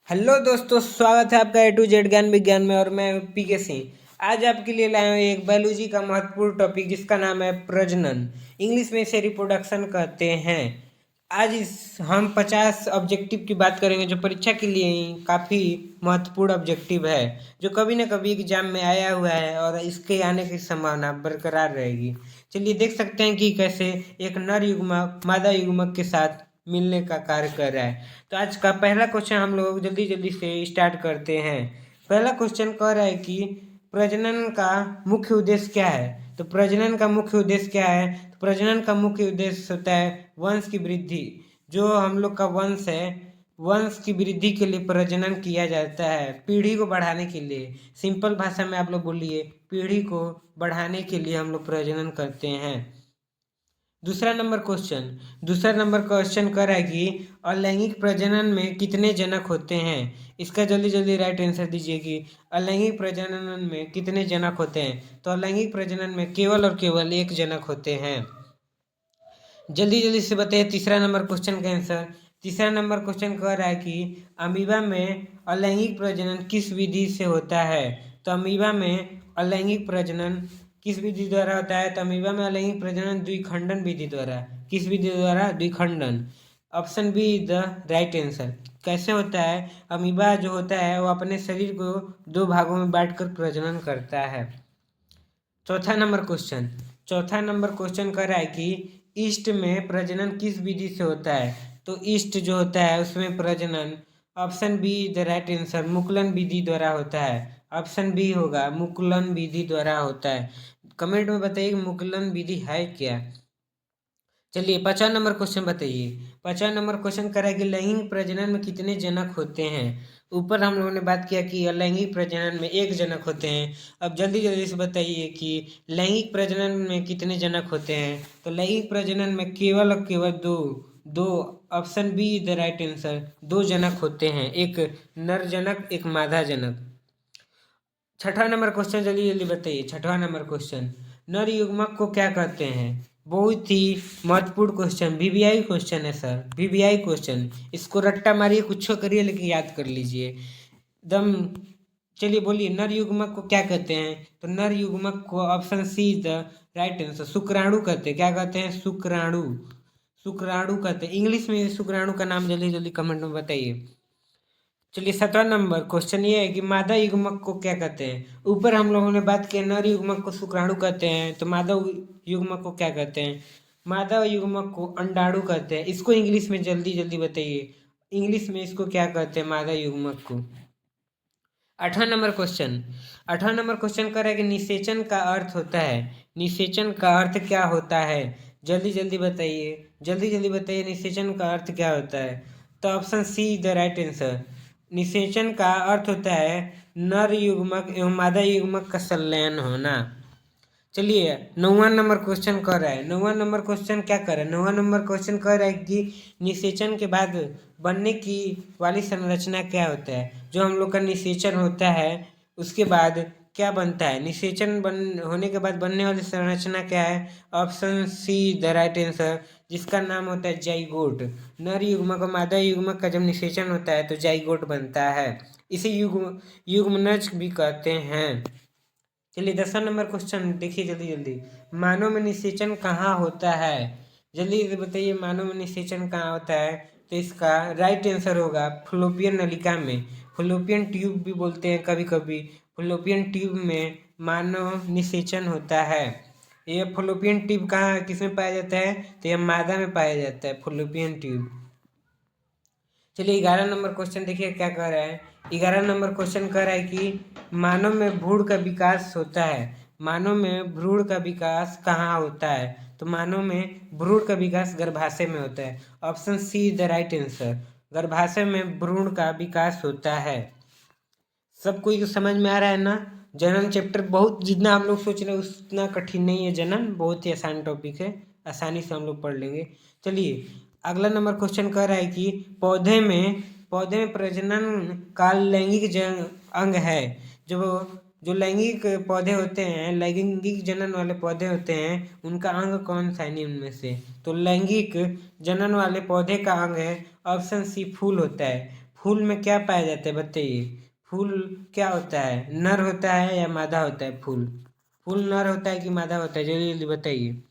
Hello दोस्तों, स्वागत है आपका A to Z ज्ञान विज्ञान में। और मैं PK सिंह आज आपके लिए लाया हूँ एक बायोलॉजी का महत्वपूर्ण टॉपिक जिसका नाम है प्रजनन। इंग्लिश में इसे रिप्रोडक्शन कहते हैं। आज इस हम 50 ऑब्जेक्टिव की बात करेंगे जो परीक्षा के लिए काफ़ी महत्वपूर्ण ऑब्जेक्टिव है, जो कभी ना कभी एग्जाम में आया हुआ है और इसके आने की संभावना बरकरार रहेगी। चलिए देख सकते हैं कि कैसे एक नर युग्मक मादा युग्मक के साथ मिलने का कार्य कर रहा है। तो आज का पहला क्वेश्चन हम लोग जल्दी जल्दी से स्टार्ट करते हैं। पहला क्वेश्चन कह रहा है कि प्रजनन का मुख्य उद्देश्य क्या है। तो प्रजनन का मुख्य उद्देश्य क्या है। तो प्रजनन का मुख्य उद्देश्य होता है वंश की वृद्धि। जो हम लोग का वंश है, वंश की वृद्धि के लिए प्रजनन किया जाता है, पीढ़ी को बढ़ाने के लिए। सिंपल भाषा में आप लोग बोलिए, पीढ़ी को बढ़ाने के लिए हम लोग प्रजनन करते हैं। दूसरा नंबर क्वेश्चन कर रहा है कि अलैंगिक प्रजनन में कितने जनक होते हैं। इसका जल्दी जल्दी राइट आंसर दीजिए कि अलैंगिक प्रजनन में कितने जनक होते हैं। तो अलैंगिक प्रजनन में केवल और केवल एक जनक होते हैं। जल्दी जल्दी से बताइए तीसरा नंबर क्वेश्चन का आंसर। तीसरा नंबर क्वेश्चन कह रहा है कि अमीबा में अलैंगिक प्रजनन किस विधि से होता है। तो अमीबा में अलैंगिक प्रजनन किस विधि द्वारा होता है। तो अमीबा में अलैंगिक प्रजनन द्विखंडन विधि द्वारा। किस विधि द्वारा? द्विखंडन। Option B the right answer. कैसे होता है? अमीबा जो होता है वो अपने शरीर को दो भागों में बांटकर प्रजनन करता है। चौथा नंबर क्वेश्चन कर रहा है कि ईस्ट में प्रजनन किस विधि से होता है। तो ईस्ट जो होता है उसमें प्रजनन, option B the right answer, मुकुलन विधि द्वारा होता है। ऑप्शन बी होगा, मुकुलन विधि द्वारा होता है। कमेंट में बताइए कि मुकुलन विधि है क्या। चलिए 50 नंबर क्वेश्चन बताइए। 50 नंबर क्वेश्चन कर रहा है कि लैंगिक प्रजनन में कितने जनक होते हैं। ऊपर हम लोगों ने बात किया कि लैंगिक प्रजनन में एक जनक होते हैं। अब जल्दी जल्दी से बताइए कि लैंगिक प्रजनन में कितने जनक होते हैं। तो लैंगिक प्रजनन में केवल और केवल दो दो option B the right answer, दो जनक होते हैं, एक नर जनक एक मादा जनक। छठा नंबर क्वेश्चन जल्दी जल्दी बताइए। छठवां नंबर क्वेश्चन, नर युग्मक को क्या कहते हैं। बहुत ही महत्वपूर्ण क्वेश्चन, VVI क्वेश्चन है सर, VVI क्वेश्चन। इसको रट्टा मारिए, कुछ करिए, लेकिन याद कर लीजिए दम। चलिए बोलिए, नर युग्मक को क्या कहते हैं। तो नर युग्मक को option see the right answer, शुक्राणु कहते हैं। क्या कहते हैं? शुक्राणु। शुक्राणु कहते हैं। इंग्लिश में शुक्राणु का नाम जल्दी जल्दी कमेंट में बताइए। चलिए 17 नंबर क्वेश्चन ये है कि मादा युग्मक को क्या कहते हैं। ऊपर हम लोगों ने बात की नर युग्मक को शुक्राणु कहते हैं, तो मादा युग्मक को क्या कहते हैं। मादा युग्मक को अंडाणु कहते हैं। इसको इंग्लिश में जल्दी जल्दी बताइए, इंग्लिश में इसको क्या कहते हैं मादा युग्मक को। 8 नंबर क्वेश्चन। 8 नंबर क्वेश्चन कर रहा है कि निषेचन का अर्थ होता है। निषेचन का अर्थ क्या होता है। जल्दी जल्दी बताइए, जल्दी जल्दी बताइए निषेचन का अर्थ क्या होता है। तो option see the right answer. निषेचन का अर्थ होता है नर युग्मक एवं मादा युग्मक का संलयन होना। चलिए 9वां नंबर क्वेश्चन कर रहा है। 9वां नंबर क्वेश्चन क्या कर रहा है। 9वां नंबर क्वेश्चन कह रहा है कि निषेचन के बाद बनने की वाली संरचना क्या होता है। जो हम लोग का निषेचन होता है उसके बाद क्या बनता है। निषेचन बन होने के बाद बनने वाली संरचना क्या है। Option see the right answer, जिसका नाम होता है जाइगोट। नर युग्मक और मादा युग्मक का जब निषेचन होता है तो जाइगोट बनता है। इसे युग्मनज भी कहते हैं। चलिए 10वां नंबर क्वेश्चन देखिए जल्दी जल्दी। मानव में निषेचन कहाँ होता है। जल्दी जल्दी बताइए, मानव में निषेचन कहाँ होता है। तो इसका राइट आंसर होगा फलोपियन नलिका में। फलोपियन ट्यूब भी बोलते हैं कभी कभी। फलोपियन ट्यूब में मानव निषेचन होता है। ये फलोपियन ट्यूब कहाँ किसमें पाया जाता है। तो यह मादा में पाया जाता है फलोपियन ट्यूब। चलिए 11 नंबर क्वेश्चन देखिए क्या कह रहा है। 11 नंबर क्वेश्चन कह रहा है कि मानव में भ्रूण का विकास होता है। मानव में भ्रूण का विकास कहाँ होता है। तो मानव में भ्रूण का विकास गर्भाशय में होता है। Option see the right answer, गर्भाशय में भ्रूण का विकास होता है। सब कोई को समझ में आ रहा है ना। जनन चैप्टर बहुत, जितना हम लोग सोच रहे हैं उतना कठिन नहीं है। जनन बहुत ही आसान टॉपिक है, आसानी से हम लोग पढ़ लेंगे। चलिए अगला नंबर क्वेश्चन कह रहा है कि पौधे में प्रजनन का लैंगिक अंग है। जो जो लैंगिक पौधे होते हैं, लैंगिक जनन वाले पौधे होते हैं, उनका अंग कौन सा है निम्न में से। तो लैंगिक जनन वाले पौधे का अंग है ऑप्शन सी फूल होता है। फूल में क्या पाया जाता है बताइए। फूल क्या होता है, नर होता है या मादा होता है फूल? फूल नर होता है कि मादा होता है, जल्दी जल्दी बताइए।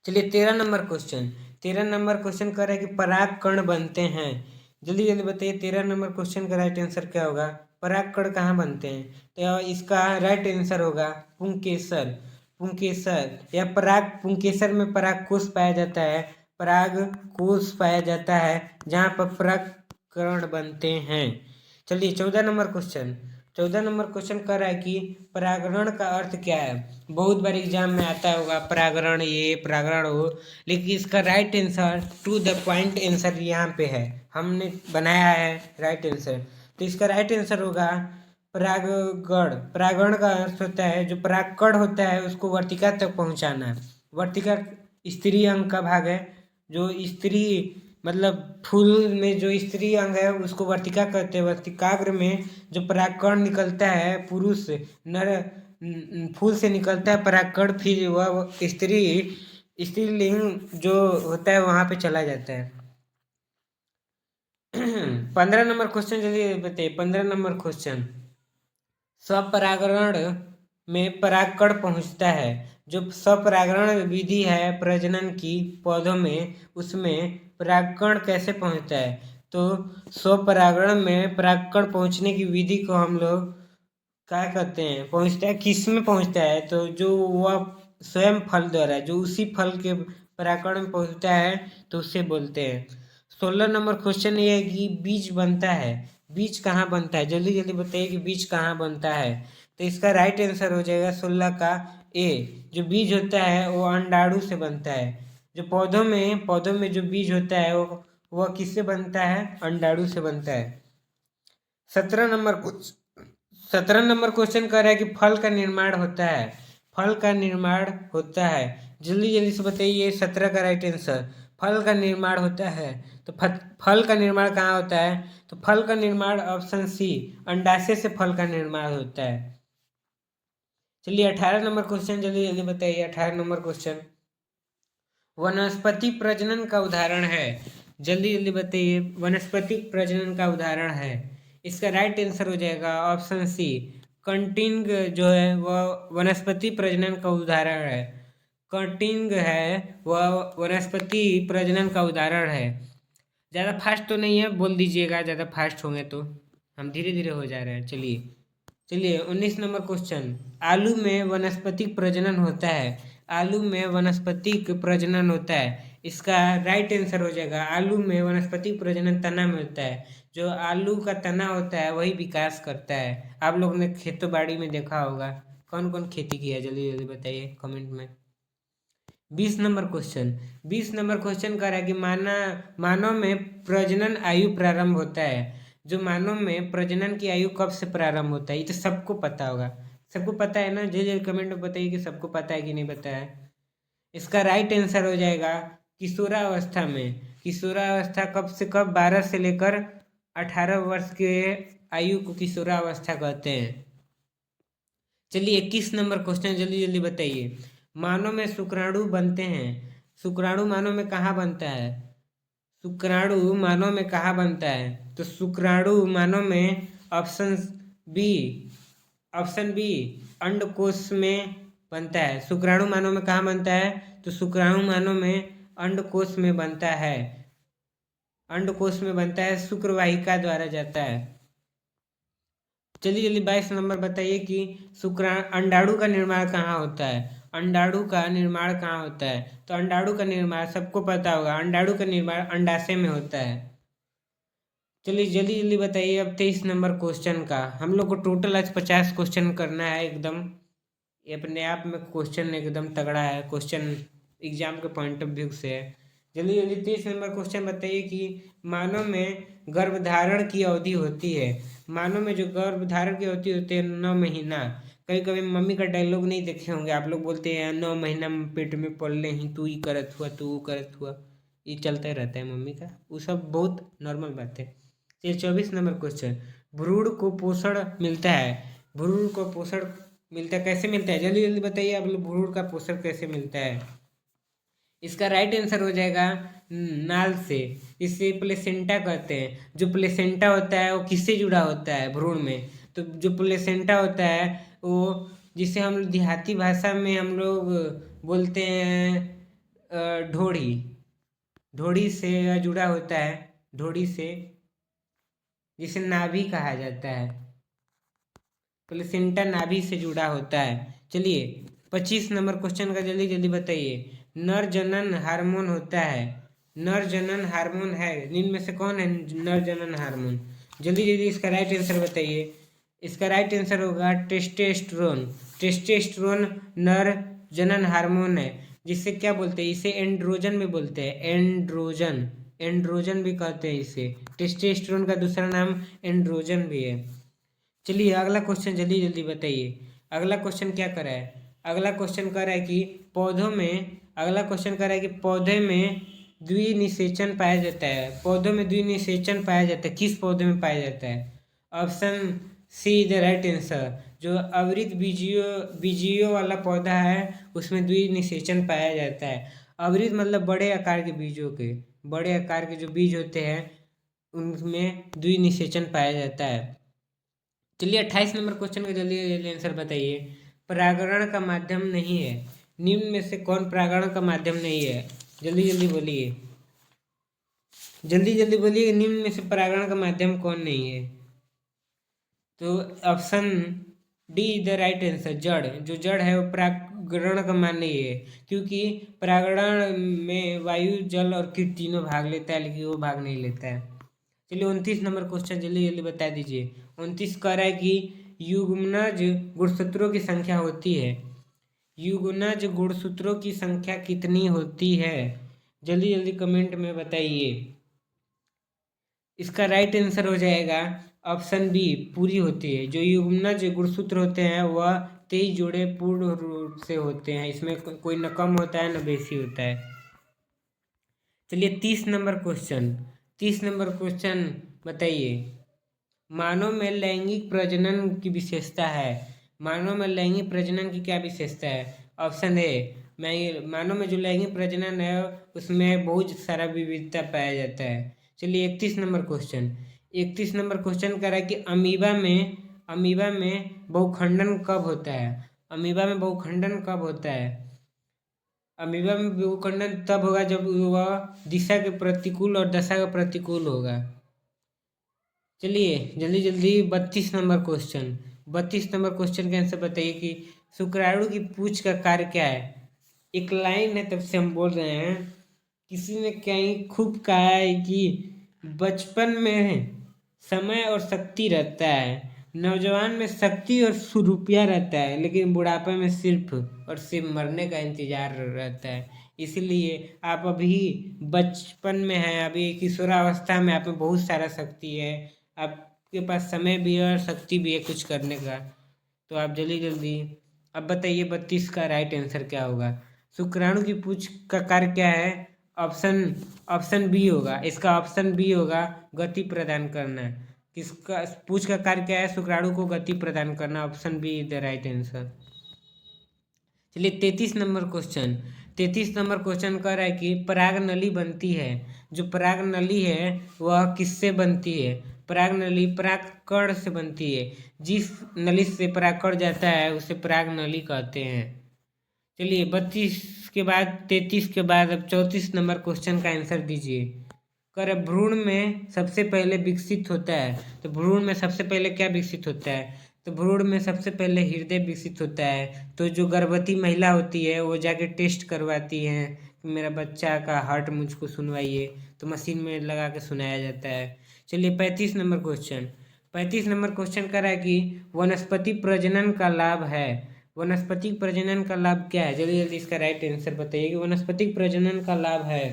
चलिए 13 नंबर क्वेश्चन। 13 नंबर क्वेश्चन कर रहा है कि पराग कण बनते हैं। जल्दी जल्दी बताइए 13 नंबर क्वेश्चन का राइट आंसर क्या होगा। पराग कण कहाँ बनते हैं? तो इसका राइट आंसर होगा पुंकेसर। पुंकेसर या पराग, पुंकेसर में पराग कोष पाया जाता है। पराग कोष पाया जाता है जहाँ पर पराग कण बनते हैं। चलिए 14 नंबर क्वेश्चन। 14 नंबर क्वेश्चन कर रहा है कि परागण का अर्थ क्या है। बहुत बार एग्जाम में आता होगा परागण ये परागण वो, लेकिन इसका right answer to the point answer यहाँ पे है, हमने बनाया है राइट आंसर। तो इसका राइट आंसर होगा परागण। परागण का अर्थ होता है जो परागकण होता है उसको वर्तिका तक पहुँचाना। वर्तिका स्त्री अंग का भाग है। जो स्त्री मतलब फूल में जो स्त्री अंग है उसको वर्तिका कहते हैं। वर्तिकाग्र में जो परागकण निकलता है पुरुष नर फूल से निकलता है परागकण, फिर वह स्त्रीलिंग जो होता है वहां पे चला जाता है। 15 नंबर क्वेश्चन जल्दी बताइए। 15 नंबर क्वेश्चन। स्वपरागण में परागकण पहुंचता है। जो स्वपरागण विधि है प्रजनन की पौधों में, उसमें परागकण कैसे पहुंचता है? तो स्वपरागण में परागकण पहुंचने की विधि को हम लोग क्या कहते हैं, पहुंचता है किस में पहुंचता है? तो जो वह स्वयं फल द्वारा, जो उसी फल के परागकण में पहुंचता है तो उसे बोलते हैं। 16 नंबर क्वेश्चन ये है कि बीज बनता है। बीज कहाँ बनता है, जल्दी जल्दी बताइए कि बीज कहाँ बनता है। तो इसका राइट आंसर हो जाएगा 16 का ए। जो बीज होता है वो अंडाणु से बनता है। जो पौधों में जो बीज होता है वो वह किससे बनता है? अंडाणु से बनता है। 17 नंबर क्वेश्चन कर रहा है कि फल का निर्माण होता है। फल का निर्माण होता है, जल्दी जल्दी से बताइए 17 का राइट आंसर। फल का निर्माण होता है तो फल का निर्माण कहाँ होता है? तो फल का निर्माण ऑप्शन सी, अंडाशय से फल का निर्माण होता है। चलिए 18 नंबर क्वेश्चन जल्दी जल्दी बताइए। 18 नंबर क्वेश्चन वनस्पति प्रजनन का उदाहरण है। जल्दी जल्दी बताइए वनस्पति प्रजनन का उदाहरण है। इसका राइट आंसर हो जाएगा ऑप्शन सी, कंटिंग जो है वह वनस्पति प्रजनन का उदाहरण है। कंटिंग है वह वनस्पति प्रजनन का उदाहरण है। ज़्यादा फास्ट तो नहीं है, बोल दीजिएगा ज़्यादा फास्ट होंगे तो, हम धीरे धीरे हो जा रहे हैं। चलिए चलिए 19 नंबर क्वेश्चन। आलू में वनस्पतिक प्रजनन होता है। आलू में वनस्पतिक प्रजनन होता है, इसका राइट आंसर हो जाएगा आलू में वनस्पतिक प्रजनन तना में होता है। जो आलू का तना होता है वही विकास करता है। आप लोग ने खेतों बाड़ी में देखा होगा। कौन कौन खेती की है जल्दी जल्दी बताइए कमेंट में। 20 नंबर क्वेश्चन। 20 नंबर क्वेश्चन कर रहा है कि मानव में प्रजनन आयु प्रारंभ होता है। जो मानव में प्रजनन की आयु कब से प्रारंभ होता है, ये तो सबको पता होगा। सबको पता है ना, जो कमेंट में बताइए कि सबको पता है कि नहीं पता है। इसका राइट आंसर हो जाएगा किशोरावस्था में। किशोरावस्था कब से कब? 12 से लेकर 18 वर्ष के आयु को किशोरावस्था कहते हैं। चलिए 21 नंबर क्वेश्चन जल्दी जल्दी बताइए। मानव में शुक्राणु बनते हैं। शुक्राणु मानव में कहाँ बनता है? शुक्राणु मानव में कहाँ बनता है? तो शुक्राणु मानव में ऑप्शन बी, ऑप्शन बी अंडकोश में बनता है। शुक्राणु मानव में कहाँ बनता है? तो शुक्राणु मानव में अंडकोश में बनता है। अंडकोश में बनता है, शुक्रवाहिका द्वारा जाता है। चलिए जल्दी 22 नंबर बताइए कि अंडाणु का निर्माण कहाँ होता है। अंडाणु का निर्माण कहाँ होता है? तो अंडाणु का निर्माण सबको पता होगा, अंडाणु का निर्माण अंडाशय में होता है। चलिए जल्दी जल्दी बताइए अब 23 नंबर क्वेश्चन का। हम लोग को टोटल आज 50 क्वेश्चन करना है एकदम। ये अपने आप में क्वेश्चन एकदम तगड़ा है, क्वेश्चन एग्जाम के पॉइंट ऑफ व्यू से है। जल्दी जल्दी 23 नंबर क्वेश्चन बताइए कि मानव में गर्भधारण की अवधि होती है। मानव में जो गर्भधारण की अवधि होती है 9 महीना। कभी कभी मम्मी का डायलॉग नहीं देखे होंगे आप लोग, बोलते हैं 9 महीना पेट में पलले ही तू ही करत हुआ तू करत हुआ, ये चलता रहता है मम्मी का, वो सब बहुत नॉर्मल बात है। ये 24 नंबर क्वेश्चन। भ्रूण को पोषण मिलता है। भ्रूण को पोषण मिलता है, कैसे मिलता है जल्दी जल्दी बताइए आप लोग, भ्रूण का पोषण कैसे मिलता है। इसका राइट आंसर हो जाएगा नाल से। इसे प्लेसेंटा कहते हैं। जो प्लेसेंटा होता है वो किससे जुड़ा होता है? भ्रूण में। तो जो प्लेसेंटा होता है वो, जिसे हम देहाती भाषा में हम लोग बोलते हैं ढोड़ी। ढोड़ी से जुड़ा होता है, ढोड़ी से, जिसे नाभि कहा जाता है। प्लेसेंटा नाभि से जुड़ा होता है। चलिए 25 नंबर क्वेश्चन का जल्दी जल्दी बताइए। नर जनन हार्मोन होता है, नर जनन हार्मोन है, निम्न में से कौन है नर जनन हार्मोन? जल्दी जल्दी इसका राइट आंसर बताइए। इसका राइट आंसर होगा टेस्टोस्टेरोन। टेस्टोस्टेरोन नर जनन हार्मोन है, जिससे क्या बोलते हैं? इसे एंड्रोजन भी बोलते हैं, एंड्रोजन। एंड्रोजन भी कहते हैं इसे। टेस्टोस्टेरोन का दूसरा नाम एंड्रोजन भी है। चलिए अगला क्वेश्चन जल्दी जल्दी बताइए। अगला क्वेश्चन क्या कर रहा है? अगला क्वेश्चन कर रहा है कि पौधों में, अगला क्वेश्चन कर रहा है कि पौधे में द्विनिषेचन पाया जाता है। पौधों में द्विनिषेचन पाया जाता है, किस पौधे में पाया जाता है? Option see the right answer. जो आवृत बीजियों वाला पौधा है उसमें द्विनिषेचन पाया जाता है। आवृत मतलब बड़े आकार के बीजों के, बड़े आकार के जो बीज होते हैं उनमें द्विनिषेचन पाया जाता है। चलिए 28 नंबर क्वेश्चन का जल्दी जल्दी आंसर बताइए। परागण का माध्यम नहीं है, निम्न में से कौन परागण का माध्यम नहीं है? जल्दी जल्दी बोलिए, जल्दी जल्दी बोलिए, निम्न में से परागण का माध्यम कौन नहीं है? तो option D the right answer, जड़। जो जड़ है वो परागण का मान नहीं है, क्योंकि परागण में वायु, जल और कीट तीनों भाग लेता है, लेकिन वो भाग नहीं लेता है। चलिए 29 नंबर क्वेश्चन जल्दी जल्दी बता दीजिए। 29 कह रहा है कि युग्मनज गुणसूत्रों की संख्या होती है। युग्मनज गुणसूत्रों की संख्या कितनी होती है? जल्दी जल्दी कमेंट में बताइए। इसका राइट आंसर हो जाएगा ऑप्शन बी, पूरी होती है। जो युग्मनज गुणसूत्र होते हैं वह 23 जोड़े पूर्ण रूप से होते हैं, इसमें कोई न कम होता है न बेसी होता है। चलिए 30 नंबर क्वेश्चन, 30 नंबर क्वेश्चन बताइए। मानव में लैंगिक प्रजनन की विशेषता है। मानव में लैंगिक प्रजनन की क्या विशेषता है? ऑप्शन ए, मानव में जो लैंगिक प्रजनन है उसमें बहुत सारा विविधता पाया जाता है। चलिए 31 नंबर क्वेश्चन, 31 नंबर क्वेश्चन कह रहा है कि अमीबा में बहुखंडन कब होता है? अमीबा में बहुखंडन कब होता है? अमीबा में बहुखंडन तब होगा जब वह दिशा के प्रतिकूल और दशा के प्रतिकूल होगा। चलिए जल्दी जल्दी 32 नंबर क्वेश्चन, 32 नंबर क्वेश्चन के आंसर बताइए कि शुक्राणु की पूंछ का कार्य क्या है? एक लाइन है तब से हम बोल रहे हैं। किसी ने कहीं खूब कहा है कि बचपन में समय और शक्ति रहता है, नौजवान में शक्ति और रुपया रहता है, लेकिन बुढ़ापे में सिर्फ और सिर्फ मरने का इंतजार रहता है। इसीलिए आप अभी बचपन में हैं, अभी किशोरावस्था में आप में बहुत सारा शक्ति है, आपके पास समय भी है और शक्ति भी है कुछ करने का। तो आप जल्दी जल्दी अब बताइए 32 का राइट आंसर क्या होगा? शुक्राणु की पूंछ का कार्य क्या है? ऑप्शन ऑप्शन बी होगा, इसका ऑप्शन बी होगा, गति प्रदान करना। किसका पूंछ का कार्य क्या है? शुक्राणु को गति प्रदान करना। Option B is the right answer. चलिए 33 नंबर क्वेश्चन, 33 नंबर क्वेश्चन कह रहा है कि पराग नली बनती है। जो पराग नली है वह किससे बनती है? पराग नली परागकण से बनती है। जिस नली से परागकण जाता है उसे पराग नली कहते हैं। चलिए 32 के बाद 33 के बाद अब 34 नंबर क्वेश्चन का आंसर दीजिए। कर भ्रूण में सबसे पहले विकसित होता है, तो भ्रूण में सबसे पहले क्या विकसित होता है? तो भ्रूण में सबसे पहले हृदय विकसित होता है। तो जो गर्भवती महिला होती है वो जाके टेस्ट करवाती है कि मेरा बच्चा का हार्ट मुझको सुनवाइए, तो मशीन में लगा के सुनाया जाता है। चलिए 35 नंबर क्वेश्चन, 35 नंबर क्वेश्चन कर रहा है कि वनस्पति प्रजनन का लाभ है। वनस्पतिक प्रजनन का लाभ क्या है? जल्दी जल्दी इसका राइट आंसर बताइए कि वनस्पतिक प्रजनन का लाभ है।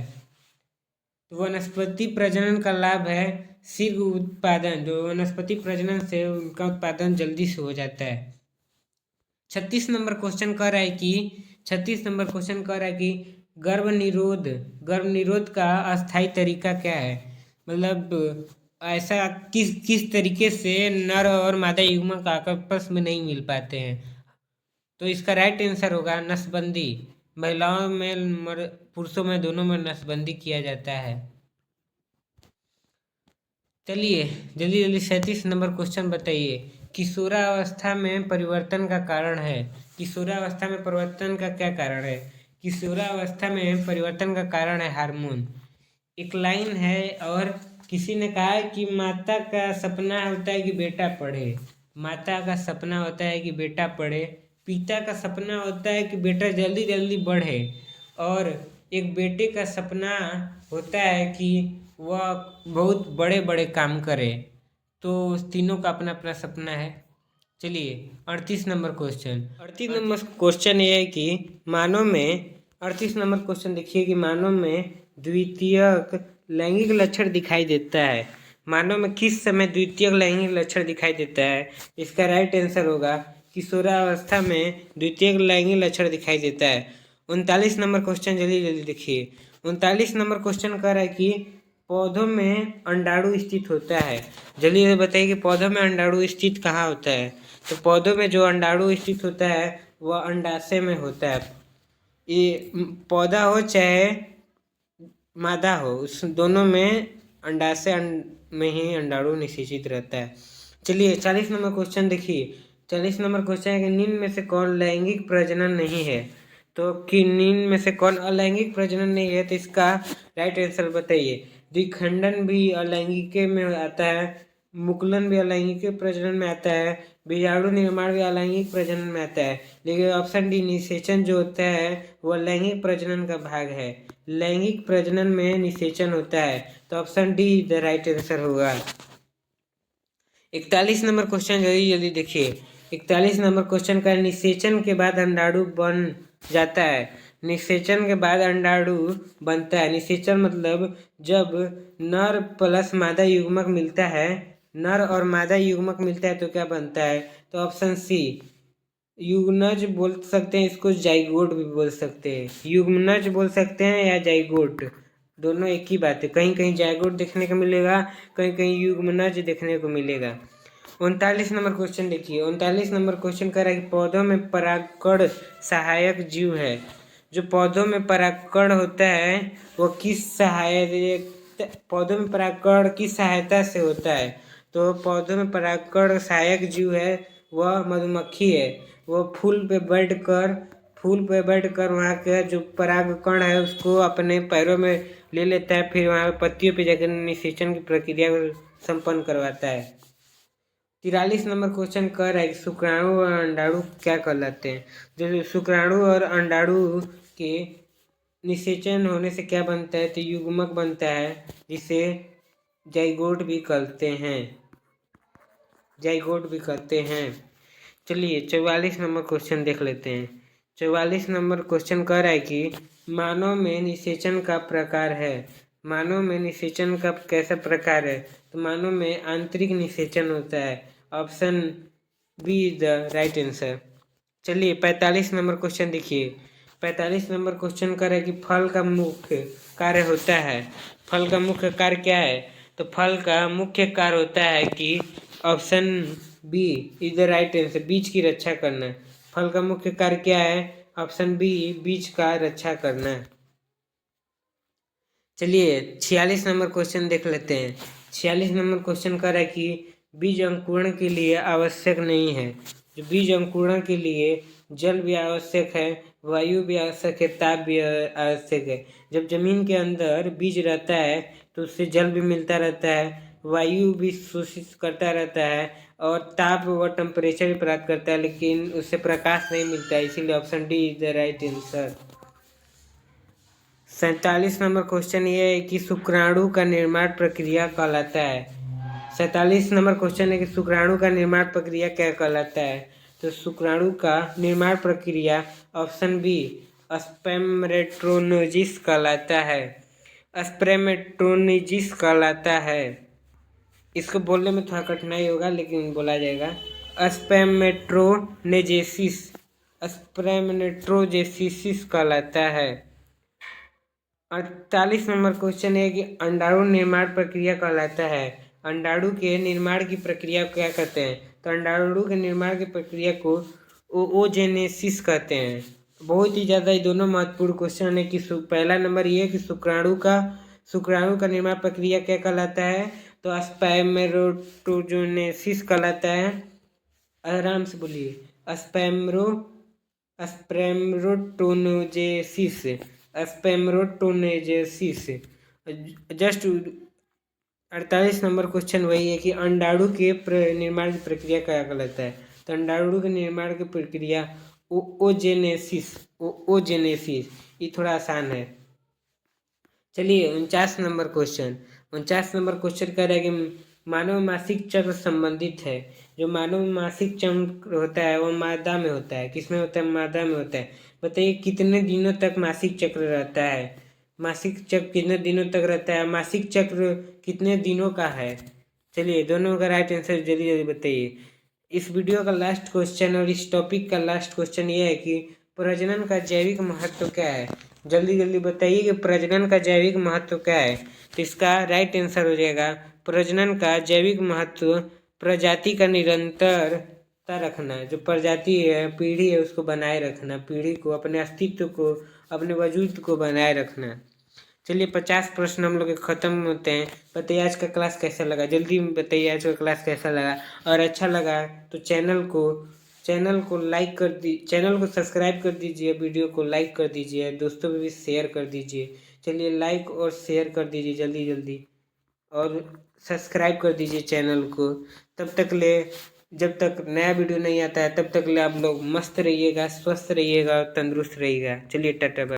तो वनस्पति प्रजनन का लाभ है शीघ्र उत्पादन। जो वनस्पति प्रजनन से उनका उत्पादन जल्दी से हो जाता है। 36 नंबर क्वेश्चन कह रहा है कि 36 नंबर क्वेश्चन कह रहा है कि गर्भ निरोध का अस्थायी तरीका क्या है? मतलब ऐसा किस तरीके से नर और मादा युग्मक आपस में नहीं मिल पाते हैं? तो इसका राइट आंसर होगा नसबंदी। महिलाओं में पुरुषों में दोनों में नसबंदी किया जाता है। चलिए जल्दी जल्दी 37 नंबर क्वेश्चन बताइए। किशोरावस्था में परिवर्तन का कारण है। किशोरावस्था में परिवर्तन का क्या कारण है? किशोरावस्था में परिवर्तन का कारण है हार्मोन। एक लाइन है और किसी ने कहा है कि माता का सपना होता है कि बेटा पढ़े। माता का सपना होता है कि बेटा पढ़े। पिता का सपना होता है कि बेटा जल्दी जल्दी बढ़े। और एक बेटे का सपना होता है कि वह बहुत बड़े बड़े काम करे। तो तीनों का अपना अपना सपना है। चलिए 38 नंबर क्वेश्चन। 38 नंबर क्वेश्चन ये है कि मानव में 38 नंबर क्वेश्चन देखिए कि मानव में द्वितीयक लैंगिक लक्षण दिखाई देता है। मानव में किस समय द्वितीयक लैंगिक लक्षण दिखाई देता है? इसका राइट आंसर होगा किशोरावस्था में द्वितीयक लैंगिक लक्षण दिखाई देता है। 39 नंबर क्वेश्चन जल्दी जल्दी देखिए। 39 नंबर क्वेश्चन कह रहा है कि पौधों में अंडाणु स्थित होता है। जल्दी जल्दी बताइए कि पौधों में अंडाणु स्थित कहाँ होता है? तो पौधों में जो अंडाणु स्थित होता है वह अंडाशय में होता है। ये पौधा हो चाहे मादा हो, उस दोनों में अंडाशय में ही अंडाणु निषेचित रहता है। चलिए 40 नंबर क्वेश्चन देखिए। 40 नंबर क्वेश्चन है कि निम्न में से कौन लैंगिक प्रजनन नहीं है? तो कि निम्न में से कौन अलैंगिक प्रजनन नहीं है? तो इसका राइट आंसर बताइए। द्विखंडन भी अलैंगिक में आता है, मुकुलन भी अलैंगिक प्रजनन में आता है, बीजाणु निर्माण भी अलैंगिक प्रजनन में आता है। लेकिन ऑप्शन डी निषेचन जो होता है वह लैंगिक प्रजनन का भाग है। लैंगिक प्रजनन में निषेचन होता है, तो option D the right answer होगा। 41 नंबर क्वेश्चन जल्दी जल्दी देखिए। 41 नंबर क्वेश्चन का निषेचन के बाद अंडाणु बन जाता है। निषेचन के बाद अंडाणु बनता है। निषेचन मतलब जब नर प्लस मादा युग्मक मिलता है, नर और मादा युग्मक मिलता है तो क्या बनता है? तो ऑप्शन सी युग्मनज बोल सकते हैं, इसको जाइगोट भी बोल सकते हैं। युग्मनज बोल सकते हैं या जाइगोट, दोनों एक ही बात है। कहीं कहीं जाइगोट देखने को मिलेगा, कहीं कहीं युग्मनज देखने को मिलेगा। 39 नंबर क्वेश्चन देखिए। 39 नंबर क्वेश्चन कह रहा है कि पौधों में परागकण सहायक जीव है। जो पौधों में परागकण होता है वो पौधों में परागकण किस सहायता से होता है? तो पौधों में परागकण सहायक जीव है वह मधुमक्खी है। वो फूल पे बैठकर वहाँ के जो परागकण है उसको अपने पैरों में ले लेता है, फिर वहाँ पत्तियों पे जाकर निषेचन की प्रक्रिया को संपन्न करवाता है। 43 नंबर क्वेश्चन कह रहा है कि शुक्राणु और अंडाणु क्या कहलाते हैं? जो शुक्राणु और अंडाणु के निषेचन होने से क्या बनता है? तो युग्मक बनता है, जिसे जाइगोट भी कहते हैं। चलिए 44 नंबर क्वेश्चन देख लेते हैं। 44 नंबर क्वेश्चन कह रहा है कि मानव में निषेचन का प्रकार है। मानव में निषेचन का कैसा प्रकार है? तो मानव में आंतरिक निषेचन होता है। Option B is the right answer. चलिए 45 नंबर क्वेश्चन देखिए। 45 नंबर क्वेश्चन कर है कि फल का मुख्य कार्य होता है। फल का मुख्य कार्य क्या है? तो फल का मुख्य कार्य होता है कि option B is the right answer, बीज की रक्षा करना। फल का मुख्य कार्य क्या है? ऑप्शन बी बीज का रक्षा करना। चलिए 46 नंबर क्वेश्चन देख लेते हैं। 46 नंबर क्वेश्चन कर रहा है कि बीज अंकुरण के लिए आवश्यक नहीं है। जो बीज अंकुरण के लिए जल भी आवश्यक है, वायु भी आवश्यक है, ताप भी आवश्यक है। जब जमीन के अंदर बीज रहता है तो उससे जल भी मिलता रहता है, वायु भी शोषित करता रहता है और ताप व टेम्परेचर भी प्राप्त करता है, लेकिन उससे प्रकाश नहीं मिलता है। इसीलिए option D is the right answer. 47 number question ये है कि शुक्राणु का निर्माण प्रक्रिया कहलाता है। 47 नंबर क्वेश्चन है कि शुक्राणु का निर्माण प्रक्रिया क्या कहलाता है? तो शुक्राणु का निर्माण प्रक्रिया ऑप्शन बी स्पर्मेटोजेनेसिस कहलाता है। स्पर्मेटोजेनेसिस कहलाता है। इसको बोलने में थोड़ा कठिनाई होगा लेकिन बोला जाएगा स्पर्मेटोजेनेसिस। स्पर्मेटोजेनेसिस कहलाता है। 48 नंबर क्वेश्चन है कि अंडाणु निर्माण प्रक्रिया कहलाता है। अंडाणु के निर्माण की प्रक्रिया को क्या कहते हैं? तो अंडाणु के निर्माण की प्रक्रिया को ओजेनेसिस कहते हैं। बहुत ही ज़्यादा ये दोनों महत्वपूर्ण क्वेश्चन है कि पहला नंबर ये है कि शुक्राणु का निर्माण प्रक्रिया क्या कहलाता है, तो स्पर्मेटोजेनेसिस कहलाता है। आराम से बोलिए, spermatogenesis spermatogenesis. Just 48 number question वही है कि अंडाणु के निर्माण की प्रक्रिया क्या कहलाता है, तो अंडाणु के निर्माण की प्रक्रिया ओजेनेसिस। ये थोड़ा आसान है। चलिए 49 नंबर क्वेश्चन कह रहा है कि मानव मासिक चक्र संबंधित है। जो मानव मासिक चक्र होता है वो मादा में होता है। किसमें होता है? मादा में होता है। बताइए कितने दिनों तक मासिक चक्र रहता है? मासिक चक्र कितने दिनों तक रहता है? मासिक चक्र कितने दिनों का है? चलिए दोनों का राइट आंसर जल्दी जल्दी बताइए। इस वीडियो का लास्ट क्वेश्चन और इस टॉपिक का लास्ट क्वेश्चन ये है कि प्रजनन का जैविक महत्व क्या है? जल्दी जल्दी बताइए कि प्रजनन का जैविक महत्व क्या है। तो इसका राइट आंसर हो जाएगा प्रजनन का जैविक महत्व प्रजाति का निरंतरता रखना। जो प्रजाति है, पीढ़ी है, उसको बनाए रखना, पीढ़ी को, अपने अस्तित्व को, अपने वजूद को बनाए रखना। चलिए 50 प्रश्न हम लोग के खत्म होते हैं। बताइए आज का क्लास कैसा लगा, जल्दी बताइए आज का क्लास कैसा लगा। और अच्छा लगा तो चैनल को लाइक कर चैनल को सब्सक्राइब कर दीजिए, वीडियो को लाइक कर दीजिए, दोस्तों में भी शेयर कर दीजिए। चलिए लाइक और शेयर कर दीजिए जल्दी जल्दी, और सब्सक्राइब कर दीजिए चैनल को। तब तक ले, जब तक नया वीडियो नहीं आता है तब तक ले आप लोग मस्त रहिएगा, स्वस्थ रहिएगा, तंदुरुस्त रहिएगा। चलिए टाटा बाय।